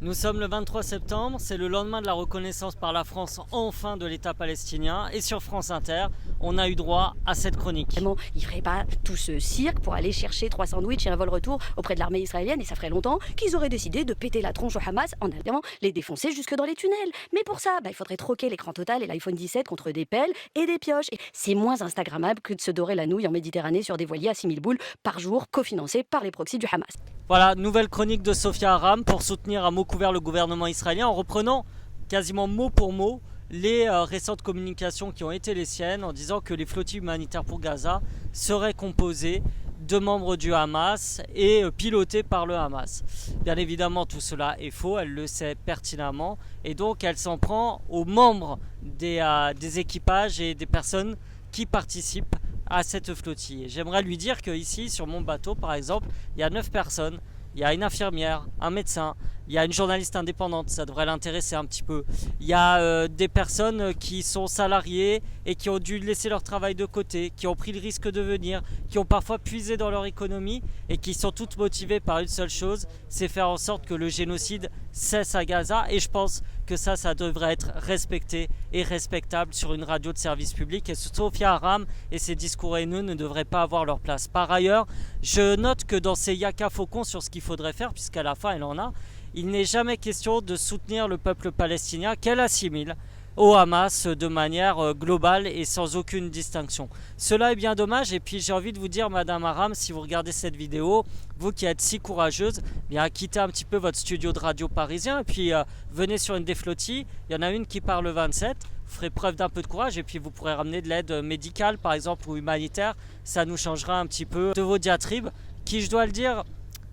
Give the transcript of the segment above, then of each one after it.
Nous sommes le 23 septembre, c'est le lendemain de la reconnaissance par la France enfin de l'État palestinien et sur France Inter, on a eu droit à cette chronique. Vraiment, ils ne feraient pas tout ce cirque pour aller chercher 3 sandwichs et un vol-retour auprès de l'armée israélienne et ça ferait longtemps qu'ils auraient décidé de péter la tronche au Hamas en allant les défoncer jusque dans les tunnels. Mais pour ça, il faudrait troquer l'écran total et l'iPhone 17 contre des pelles et des pioches. Et c'est moins instagrammable que de se dorer la nouille en Méditerranée sur des voiliers à 6000 boules par jour cofinancés par les proxys du Hamas. Voilà, nouvelle chronique de Sophia Aram pour soutenir à mots couverts le gouvernement israélien en reprenant quasiment mot pour mot les récentes communications qui ont été les siennes en disant que les flottilles humanitaires pour Gaza seraient composées de membres du Hamas et pilotées par le Hamas. Bien évidemment, tout cela est faux, elle le sait pertinemment et donc elle s'en prend aux membres des équipages et des personnes qui participent à cette flottille. J'aimerais lui dire qu'ici, sur mon bateau par exemple, il y a 9 personnes. Il y a une infirmière, un médecin, il y a une journaliste indépendante, ça devrait l'intéresser un petit peu. Il y a des personnes qui sont salariées et qui ont dû laisser leur travail de côté, qui ont pris le risque de venir, qui ont parfois puisé dans leur économie et qui sont toutes motivées par une seule chose, c'est faire en sorte que le génocide cesse à Gaza. Et je pense que ça devrait être respecté et respectable sur une radio de service public. Et Sophia Aram et ses discours haineux ne devraient pas avoir leur place. Par ailleurs, je note que dans ces yaka faucons sur ce qu'il faudrait faire, puisqu'à la fin elle en a, il n'est jamais question de soutenir le peuple palestinien qu'elle assimile au Hamas de manière globale et sans aucune distinction. Cela est bien dommage et puis j'ai envie de vous dire, Madame Aram, si vous regardez cette vidéo, vous qui êtes si courageuse, bien quittez un petit peu votre studio de radio parisien et puis venez sur une des flottilles. Il y en a une qui part le 27, vous ferez preuve d'un peu de courage et puis vous pourrez ramener de l'aide médicale par exemple ou humanitaire. Ça nous changera un petit peu de vos diatribes qui, je dois le dire,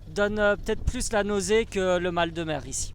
donne peut-être plus la nausée que le mal de mer ici.